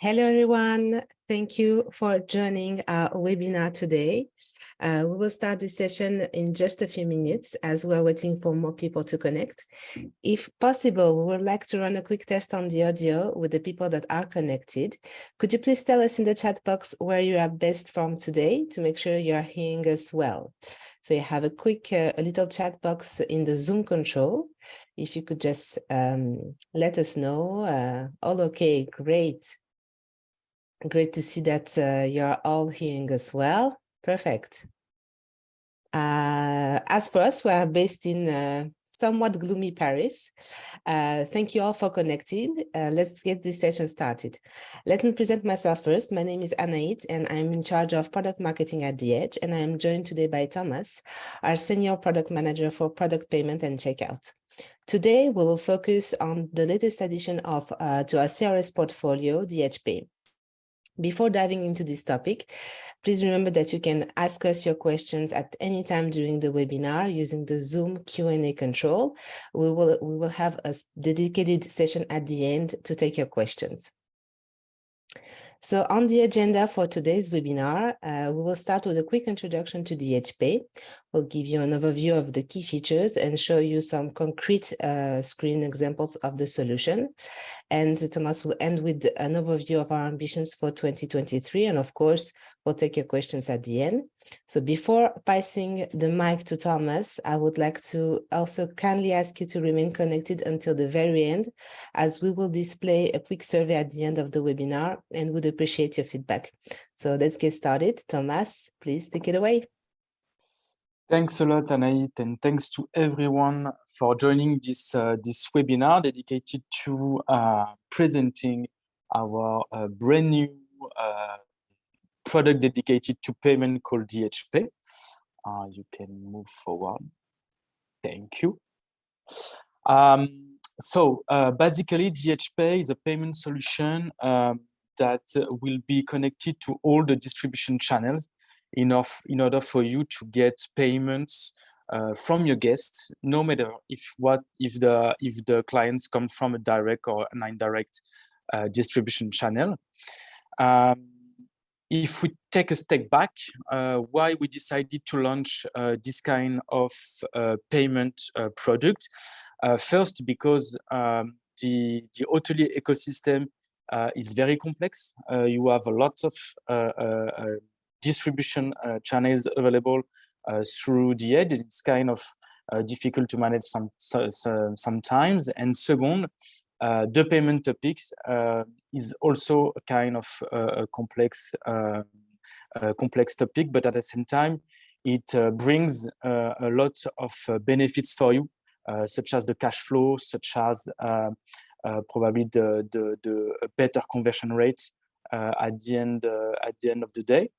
Hello, everyone. Thank you for joining our webinar today. We will start this session in just a few minutes as we're waiting for more people to connect. If possible, we would like to run a quick test on the audio with the people that are connected. Could you please tell us in the chat box where you are based from today to make sure you are hearing us well? So you have a little chat box in the Zoom control. If you could just let us know. All okay, great. Great to see that you're all hearing us well. Perfect. As for us, we are based in somewhat gloomy Paris. Thank you all for connecting. Let's get this session started. Let me present myself first. My name is Anait, and I'm in charge of product marketing at The Edge, and I'm joined today by Thomas, our senior product manager for product payment and checkout. Today, we will focus on the latest addition to our CRS portfolio, The Edge Pay. Before diving into this topic, please remember that you can ask us your questions at any time during the webinar using the Zoom Q&A control. We will have a dedicated session at the end to take your questions. So on the agenda for today's webinar, we will start with a quick introduction to The Edge Pay. We'll give you an overview of the key features and show you some concrete screen examples of the solution. And Thomas will end with an overview of our ambitions for 2023. And of course, we'll take your questions at the end. So before passing the mic to Thomas, I would like to also kindly ask you to remain connected until the very end, as we will display a quick survey at the end of the webinar and would appreciate your feedback. So let's get started. Thomas, please take it away. Thanks a lot, Anait, and thanks to everyone for joining this webinar dedicated to presenting our brand new product dedicated to payment called The Edge Pay. You can move forward. Thank you. Basically, The Edge Pay is a payment solution that will be connected to all the distribution channels in order for you to get payments from your guests, no matter if the clients come from a direct or an indirect distribution channel. If we take a step back, why we decided to launch this kind of payment product? First, because the hotelier ecosystem is very complex. You have a lot of distribution channels available through The Edge. It's kind of difficult to manage sometimes. And second, the payment topic is also a kind of a complex topic, but at the same time, it brings a lot of benefits for you, such as the cash flow, such as probably the better conversion rate at the end of the day.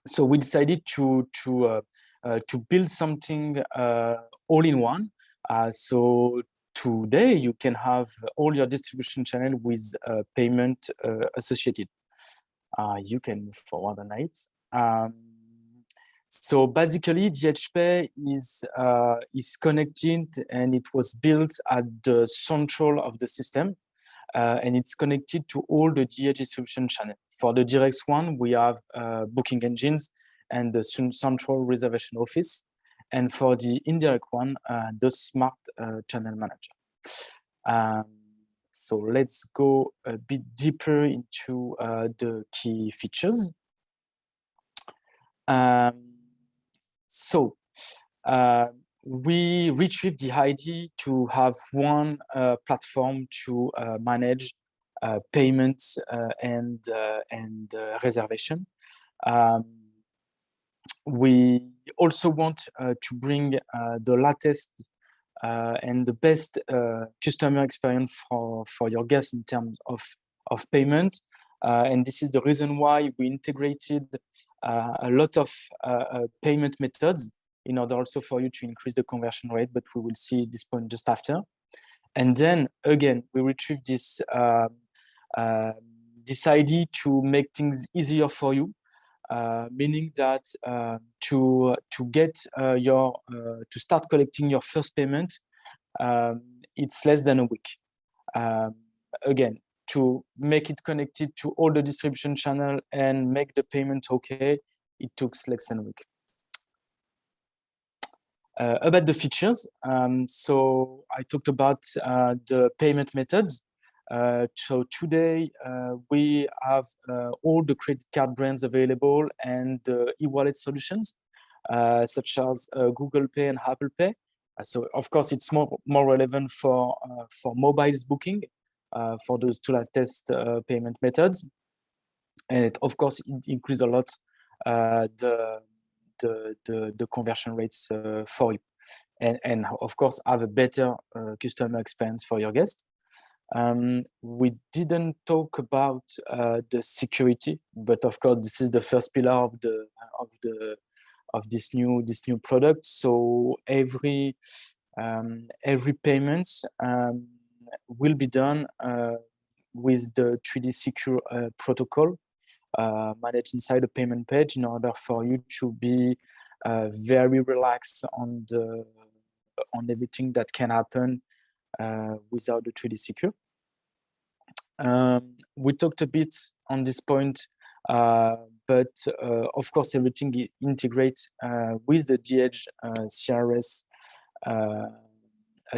So we decided to build something all in one. So today you can have all your distribution channel with payment associated. You can move forward, Anait. So basically, The Edge Pay is connected, and it was built at the central of the system. And it's connected to all the The Edge distribution channel. For the direct one, we have booking engines and the central reservation office. And for the indirect one, the smart channel manager. So let's go a bit deeper into the key features. We retrieved the idea to have one platform to manage payments and reservation. We also want to bring the latest and the best customer experience for your guests in terms of payment. And this is the reason why we integrated a lot of payment methods in order also for you to increase the conversion rate, but we will see this point just after. And then again, we retrieve this idea to make things easier for you, meaning that to start collecting your first payment, it's less than a week. Again, to make it connected to all the distribution channel and make the payment okay, it took less than a week. About the features, so I talked about the payment methods. So today we have all the credit card brands available and the e-wallet solutions, such as Google Pay and Apple Pay. So of course it's more relevant for mobiles booking, for those two latest payment methods, and it of course it increases a lot the conversion rates for you, and of course have a better customer experience for your guests. We didn't talk about the security, but of course this is the first pillar of this new product. So every payment will be done with the 3D secure protocol managed inside the payment page, in order for you to be very relaxed on everything that can happen without the 3D secure. We talked a bit on this point, but of course everything integrates with the DH CRS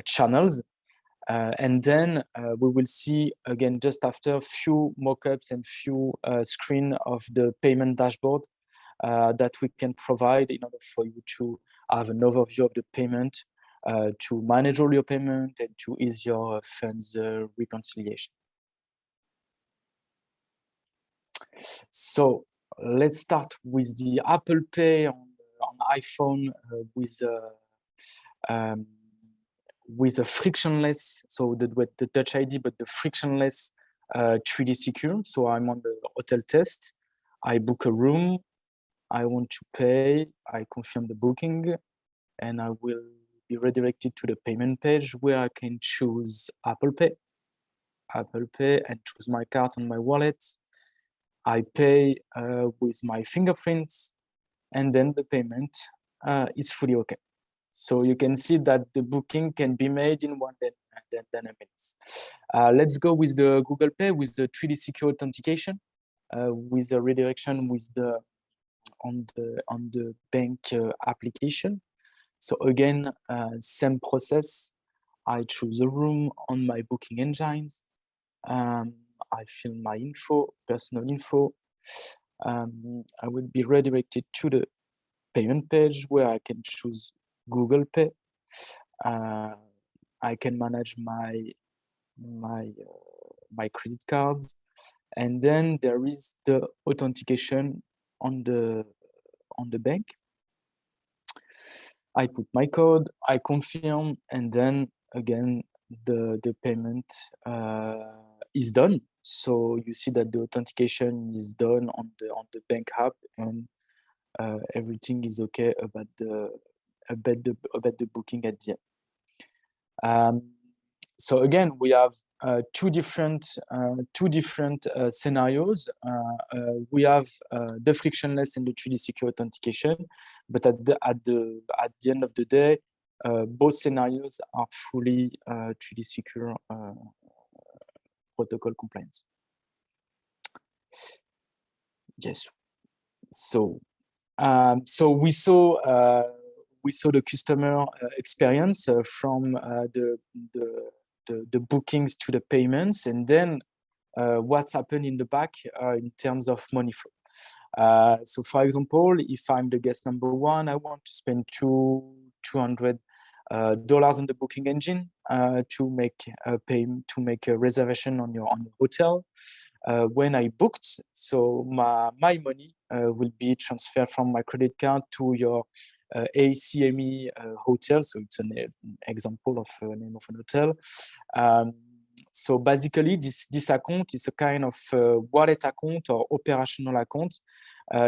channels. And then we will see again just after a few mockups and few screen of the payment dashboard that we can provide in order for you to have an overview of the payment, to manage all your payment and to ease your funds reconciliation. So let's start with the Apple Pay on iPhone with a frictionless, so the Touch ID, but the frictionless 3D secure. So I'm on the hotel test. I book a room. I want to pay. I confirm the booking, and I will be redirected to the payment page where I can choose Apple Pay, and choose my card on my wallet. I pay with my fingerprints, and then the payment is fully okay. So you can see that the booking can be made in 1 minutes. Let's go with the Google Pay with the 3D secure authentication, with a redirection with on the bank application. So again, same process. I choose a room on my booking engines. I fill my info, personal info. I will be redirected to the payment page where I can choose Google Pay. I can manage my credit cards, and then there is the authentication on the bank. I put my code, I confirm, and then again the payment is done. So you see that the authentication is done on the bank app, and everything is okay about the booking at the end. So again, we have two different scenarios. We have the frictionless and the 3D secure authentication, but at the end of the day, both scenarios are fully 3D secure protocol compliance. Yes. So we saw the customer experience from the bookings to the payments, and then what's happened in the back in terms of money flow. So for example, if I'm the guest number one, I want to spend $200 on the booking engine to make a reservation on your hotel. When I booked, so my money will be transferred from my credit card to your ACME hotel. So it's an example of a name of an hotel. So basically, this account is a kind of wallet account or operational account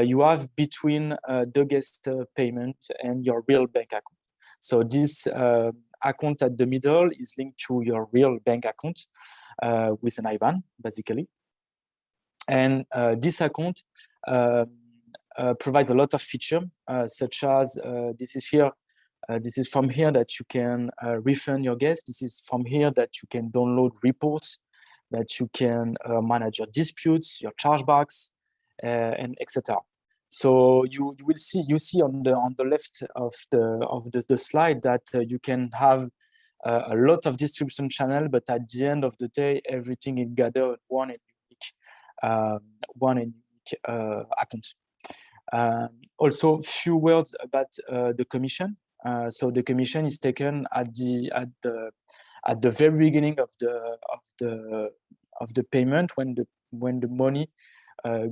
you have between the guest payment and your real bank account. So this account at the middle is linked to your real bank account with an IBAN, basically. And this account provides a lot of features, such as this is here. This is from here that you can refund your guests. This is from here that you can download reports. that you can manage your disputes, your chargebacks, and etc. So you see on the left of the slide that you can have a lot of distribution channel, but at the end of the day, everything is gathered one unique account. Also, few words about the commission. So the commission is taken at the very beginning of the payment when the money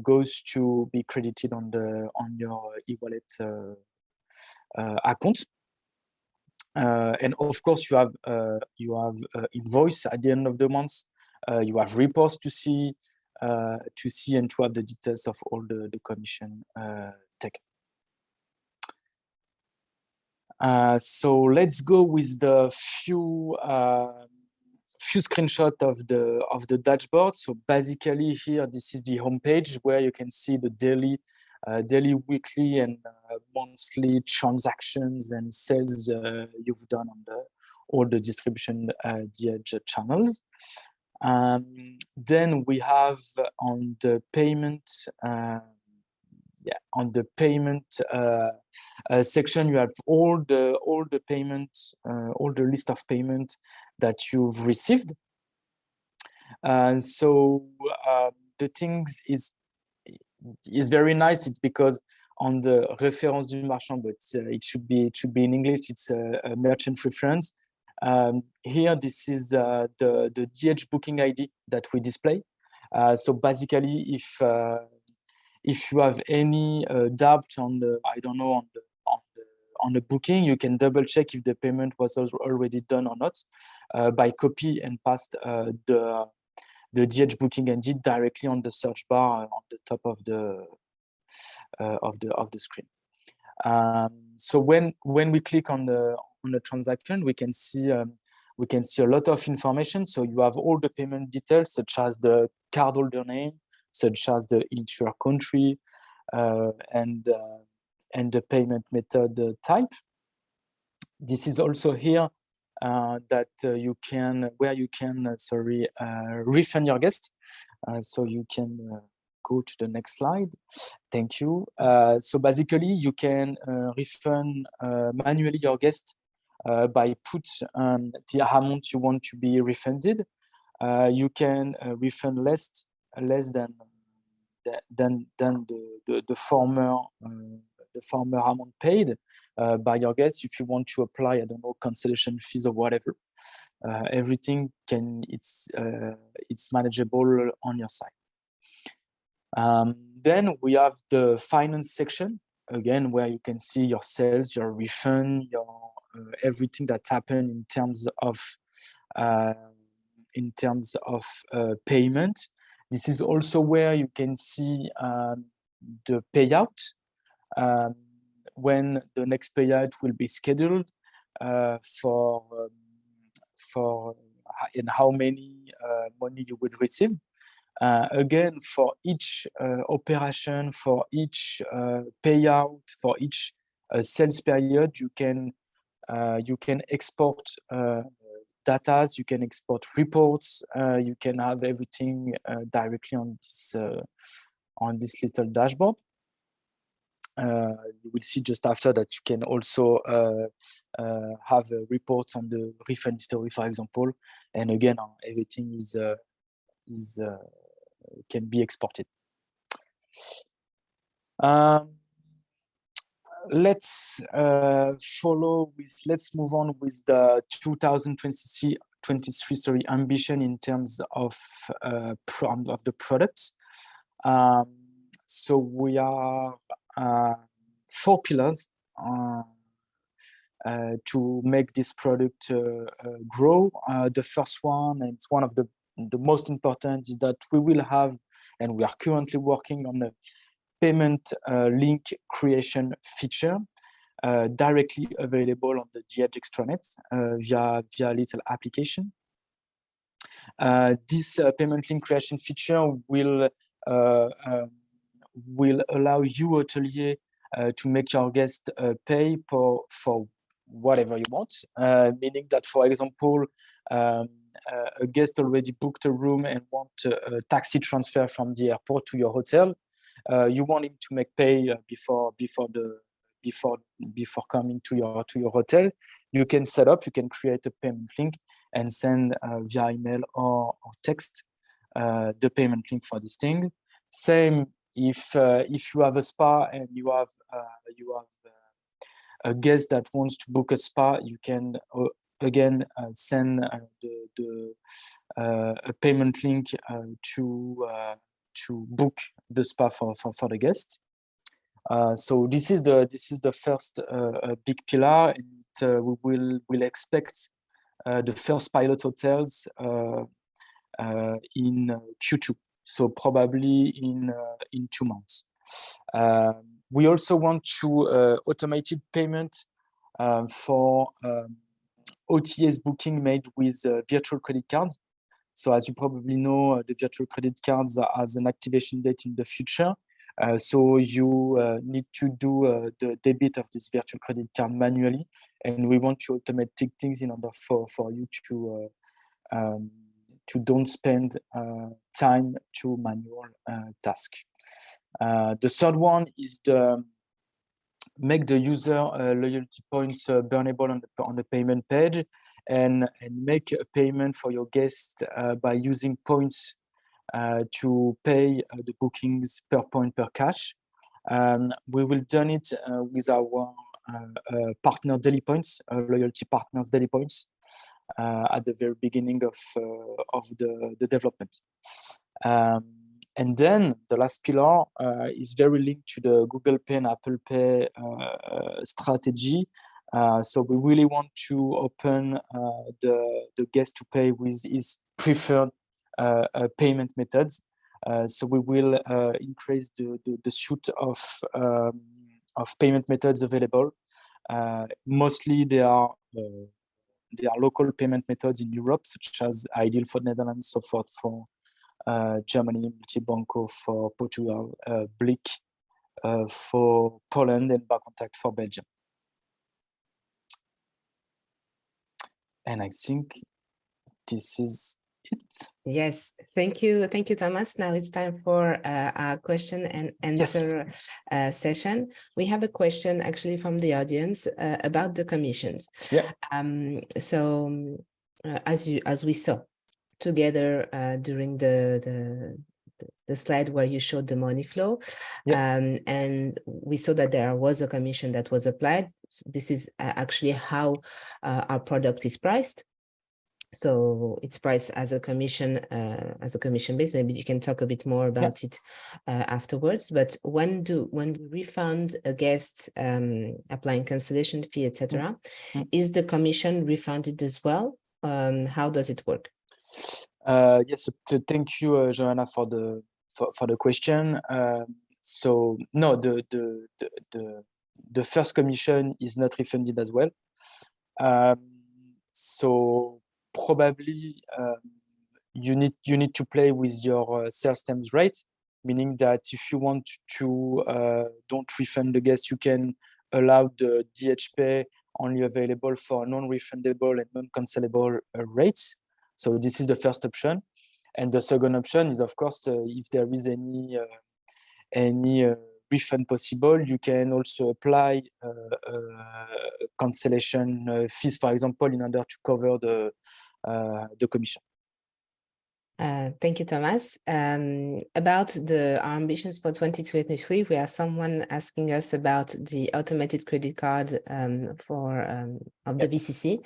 goes to be credited on your e-wallet account. And of course, you have invoice at the end of the month. You have reports to see and to have the details of all the commission taken. So let's go with the few screenshots of the dashboard. So basically here, this is the homepage where you can see the daily, weekly, and monthly transactions and sales you've done on all the distribution DH channels. Then we have on the payment, section, you have all the payments, all the list of payment that you've received. So the things is very nice. It's because on the référence du marchand, but it should be in English. It's a merchant reference. Here, this is the DH booking ID that we display. So basically, if you have any doubt on the, I don't know, on the booking, you can double check if the payment was already done or not by copy and paste the DH booking ID directly on the search bar on the top of the screen. So when we click on the transaction, we can see a lot of information. So you have all the payment details, such as the cardholder name, such as the issuer country, and the payment method type. This is also here that you can refund your guest. So you can go to the next slide. Thank you. So basically, you can refund manually your guest by put the amount you want to be refunded. You can refund less than the former amount paid by your guest. If you want to apply, I don't know, cancellation fees or whatever, everything it's manageable on your side. Then we have the finance section again, where you can see your sales, your refund, your everything that's happened in terms of payment. This is also where you can see the payout, when the next payout will be scheduled, for and how many money you will receive. Again, for each operation, for each payout, for each sales period, you can export data, you can export reports, you can have everything directly on this little dashboard. You will see just after that you can also have a report on the refund history, for example, and again, everything can be exported. Let's move on with the 2023 ambition in terms of the products. So we are 4 pillars to make this product grow. The first one, and it's one of the most important, is that we will have, and we are currently working on a payment link creation feature directly available on the DH extranet via a little application. This payment link creation feature will allow you, hotelier, to make your guest pay for whatever you want, meaning that, for example, a guest already booked a room and want a taxi transfer from the airport to your hotel. You want him to make pay before coming to your hotel. You can set up, you can create a payment link and send via email or text the payment link for this thing. Same if you have a spa and you have a guest that wants to book a spa, you can again send a payment link to book the spa for the guest. So this is the first big pillar, and we'll expect the first pilot hotels in Q2, so probably in 2 months. We also want to automated payment for OTAs booking made with virtual credit cards. So as you probably know, the virtual credit cards has an activation date in the future. So you need to do the debit of this virtual credit card manually, and we want to automate things in order for you to don't spend time to manual task. The third one is make the user loyalty points burnable on the payment page, and make a payment for your guest by using points to pay the bookings per point per cash. We will done it with our partner daily points, loyalty partners daily points at the very beginning of the development. And then the last pillar is very linked to the Google Pay and Apple Pay strategy. So we really want to open the guest to pay with his preferred payment methods. So we will increase the suite of payment methods available. Mostly they are local payment methods in Europe, such as Ideal for Netherlands, so forth for Germany, Multibanco for Portugal, Blick for Poland, and Bacontact for Belgium. And I think this is it. Yes, thank you, Thomas. Now it's time for our question and answer session. We have a question actually from the audience about the commissions. Yeah. So as we saw together during the slide where you showed the money flow, and we saw that there was a commission that was applied. So this is actually how our product is priced. So it's priced as a commission base. Maybe you can talk a bit more about it afterwards. But when we refund a guest applying cancellation fee, etc., is the commission refunded as well? How does it work? Yes, so thank you, Joanna, for the question. So no, the first commission is not refunded as well. So probably you need to play with your sales terms rate, meaning that if you want to don't refund the guest, you can allow the DH pay only available for non-refundable and non-cancelable rates. So this is the first option, and the second option is, of course, if there is any refund possible, you can also apply cancellation fees, for example, in order to cover the commission. Thank you, Thomas. About our ambitions for 2023, we have someone asking us about the automated credit card of the BCC,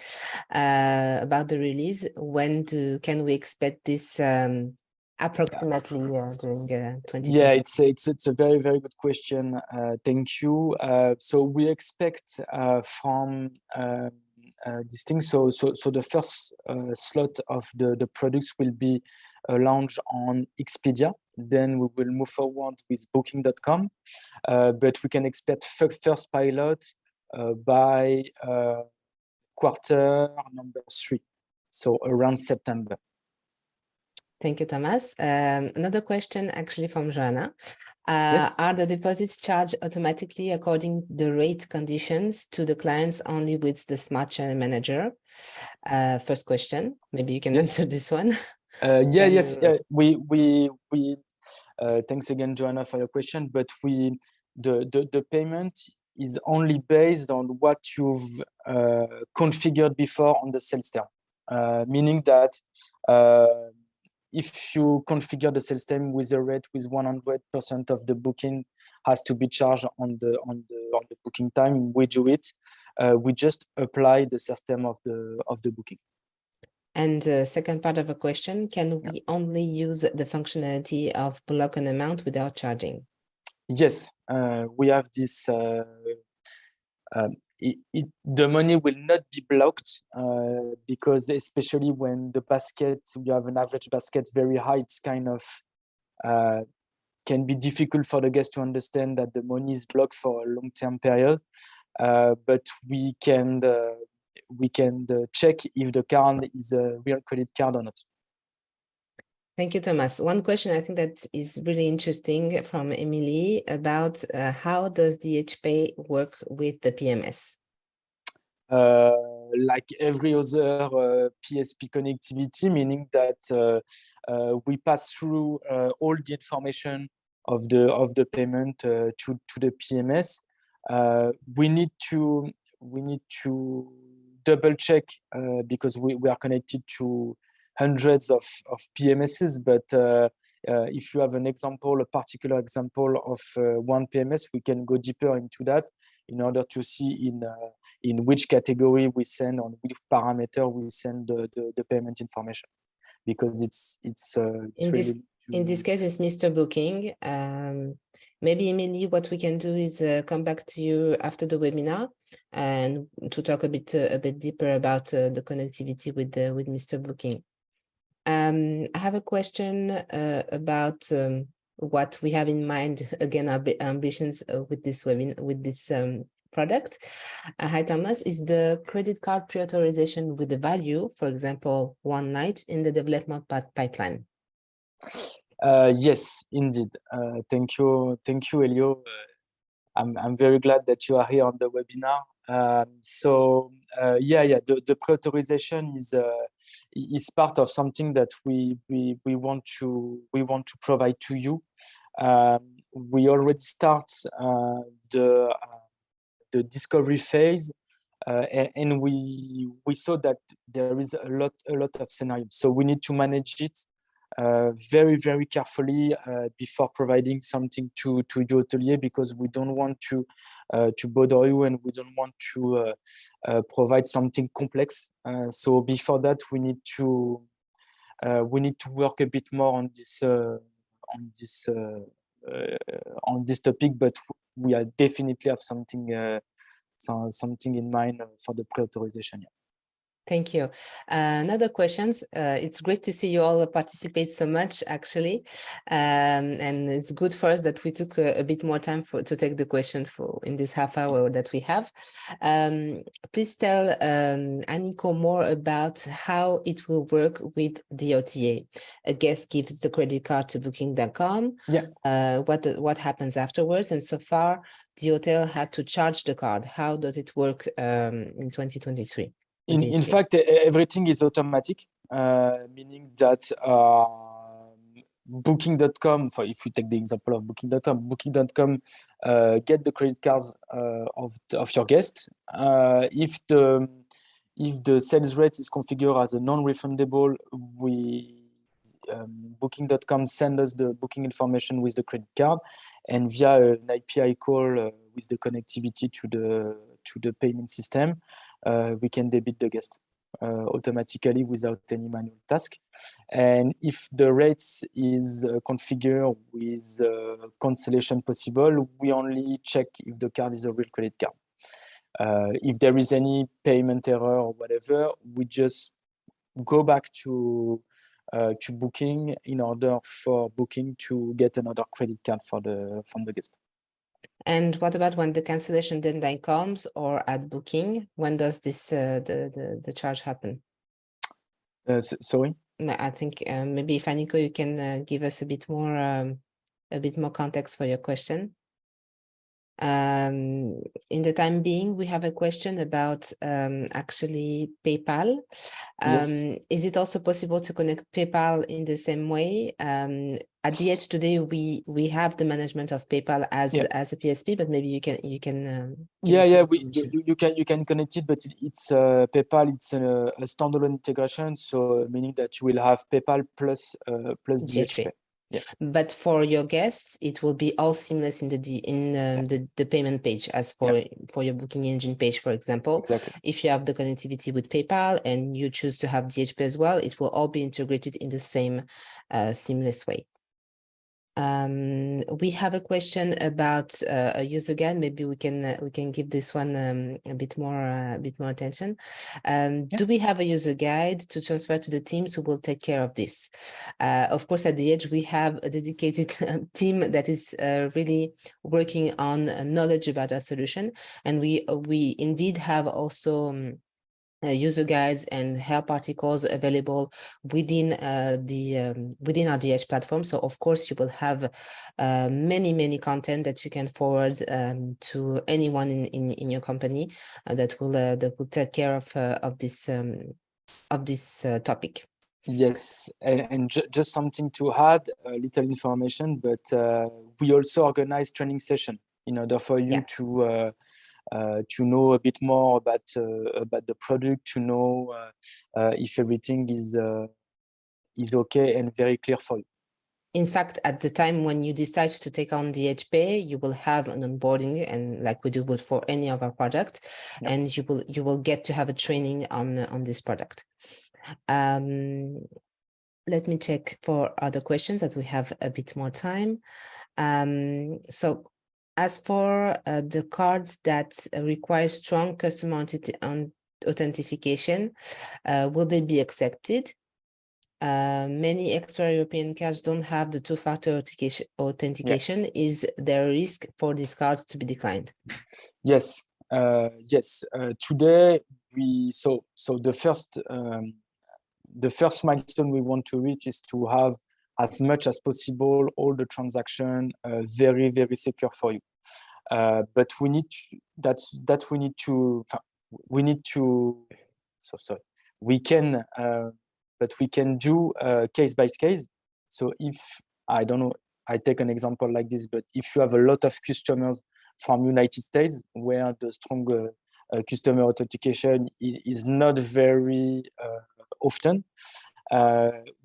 about the release. When can we expect this approximately during 2023? Yeah, it's a very, very good question. Thank you. So we expect from this thing. So the first slot of the products will be launched on Expedia. Then we will move forward with Booking.com. But we can expect first pilot by quarter number 3, so around September. Thank you, Thomas. Another question actually from Joanna. Yes. Are the deposits charged automatically according the rate conditions to the clients only with the Smart Channel Manager? First question, maybe you can answer this one. Yes. We thanks again, Joanna, for your question. But the payment is only based on what you've configured before on the sales term, meaning that if you configure the sales term with a rate with 100% of the booking has to be charged on the booking time, we do it. We just apply the system of the booking. And second part of a question, can we only use the functionality of block an amount without charging? Yes, we have this. The money will not be blocked because especially when the basket, we have an average basket very high, it's kind of can be difficult for the guest to understand that the money is blocked for a long-term period. But we can check if the card is a real credit card or not. Thank you, Thomas. One question I think that is really interesting from Emily about how does DHPay work with the PMS? Like every other PSP connectivity, meaning that we pass through all the information of the payment to the PMS. We need to double check because we are connected to hundreds of PMSs, but if you have a particular example of one PMS, we can go deeper into that in order to see in which category we send, on which parameter we send the payment information, because it's in this case it's Mr. Booking. Maybe Emily, what we can do is come back to you after the webinar and to talk a bit deeper about the connectivity with Mr. Booking. I have a question about what we have in mind, again, our ambitions with this webinar, with this product. Hi, Thomas. Is the credit card pre-authorization with the value, for example, one night, in the development pipeline? Yes, indeed. Thank you, Elio. I'm very glad that you are here on the webinar. The pre-authorization is part of something that we want to provide to you. We already start the discovery phase, and we saw that there is a lot of scenarios. So we need to manage it very, very carefully before providing something to your atelier, because we don't want to bother you, and we don't want to provide something complex. So before that, we need to work a bit more on this topic. But we are definitely have something in mind for the pre-authorization. Yeah. Thank you. Another questions. It's great to see you all participate so much, actually, and it's good for us that we took a bit more time to take the question in this half hour that we have. Please tell Aniko more about how it will work with the OTA. A guest gives the credit card to Booking.com. Yeah. What happens afterwards? And so far, the hotel had to charge the card. How does it work in 2023? In fact, everything is automatic, meaning that Booking.com, if you take the example of Booking.com get the credit cards of your guest. If the sales rate is configured as a non-refundable, Booking.com send us the booking information with the credit card, and via an API call with the connectivity to the payment system, we can debit the guest automatically without any manual task. And if the rates is configured with cancellation possible, we only check if the card is a real credit card. If there is any payment error or whatever, we just go back to Booking in order for Booking to get another credit card from the guest. And what about when the cancellation deadline comes, or at Booking? When does this the charge happen? Sorry? I think maybe if Aniko, you can give us a bit more a bit more context for your question. In the time being, we have a question about actually PayPal. Yes. Is it also possible to connect PayPal in the same way? At the edge today, we have the management of PayPal as a PSP, but maybe you can you can connect it, but it's PayPal. It's a standalone integration, so meaning that you will have PayPal plus DHP. Yeah. But for your guests, it will be all seamless in the payment page, as for your booking engine page, for example. Exactly. If you have the connectivity with PayPal and you choose to have DHP as well, it will all be integrated in the same seamless way. We have a question about a user guide. Maybe we can give this one a bit more attention. Do we have a user guide to transfer to the teams who will take care of this? Of course, at the edge, we have a dedicated team that is really working on knowledge about our solution, and we indeed have also user guides and help articles available within within our DH platform. So of course you will have many content that you can forward to anyone in your company that will take care of this topic. Yes, and just something to add, a little information, but we also organize training session in order for you to know a bit more about the product, to know if everything is okay and very clear for you. In fact, at the time when you decide to take on DHP, you will have an onboarding, and like we do for any of our products, and you will get to have a training on this product. Let me check for other questions as we have a bit more time. So as for the cards that require strong customer authentication, will they be accepted? Many extra European cards don't have the two-factor authentication. Is there a risk for these cards to be declined? Yes, yes. Today so the first milestone we want to reach is to have as much as possible all the transaction very secure for you. But we need to we can but we can do case by case. So if I don't know, I take an example like this, but if you have a lot of customers from United States where the strong customer authentication is not very often,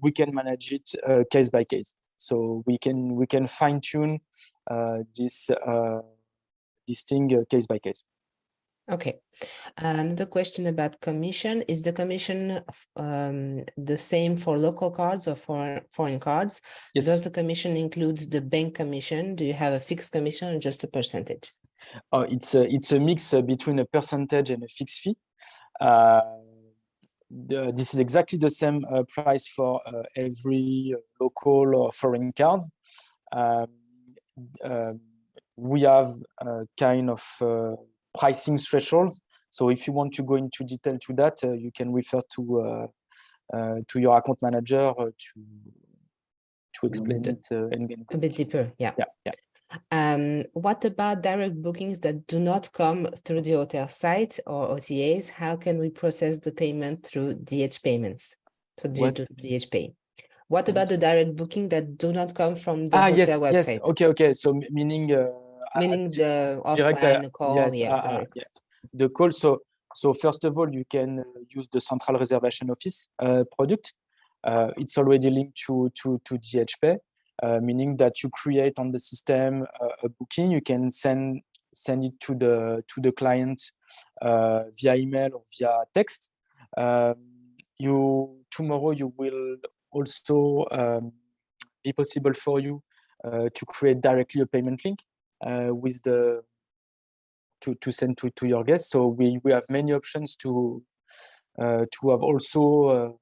we can manage it case by case. So we can fine tune this thing case by case. Okay. Another question about commission. Is the commission the same for local cards or for foreign cards? Yes. Does the commission include the bank commission? Do you have a fixed commission or just a percentage? It's a mix between a percentage and a fixed fee. This is exactly the same price for every local or foreign cards. We have kind of pricing thresholds. So if you want to go into detail to that, you can refer to your account manager to explain it and get a bit deeper. Yeah. What about direct bookings that do not come through the hotel site or OTAs? How can we process the payment through DH payments? So DH Pay. What about the direct booking that do not come from the hotel website? Yes. Okay. So meaning the offline call, direct. The call. So first of all, you can use the central reservation office product. It's already linked to DHP, meaning that you create on the system a booking. You can send it to the client via email or via text. Tomorrow you will also be possible for you to create directly a payment link with to send to your guests. So we have many options to have also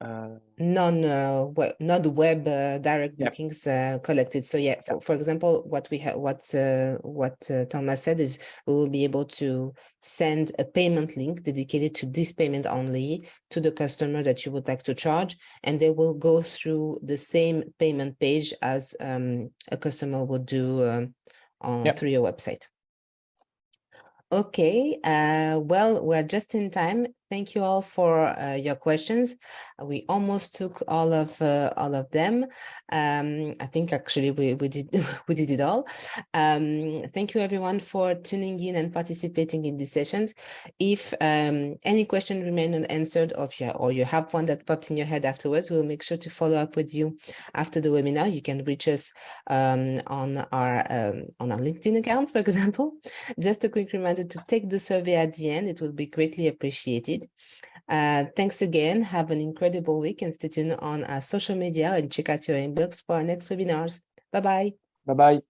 not web direct Yeah. bookings collected. So yeah, for example, what we have, what Thomas said is we will be able to send a payment link dedicated to this payment only to the customer that you would like to charge, and they will go through the same payment page as a customer would do through your website. Okay, well, we're just in time. Thank you all for your questions. We almost took all of them. I think actually we did we did it all. Thank you everyone for tuning in and participating in these sessions. If any question remain unanswered, or you have one that pops in your head afterwards, we'll make sure to follow up with you after the webinar. You can reach us on our LinkedIn account, for example. Just a quick reminder to take the survey at the end. It will be greatly appreciated. Thanks again. Have an incredible week and stay tuned on our social media and check out your inbox for our next webinars. Bye-bye. Bye-bye.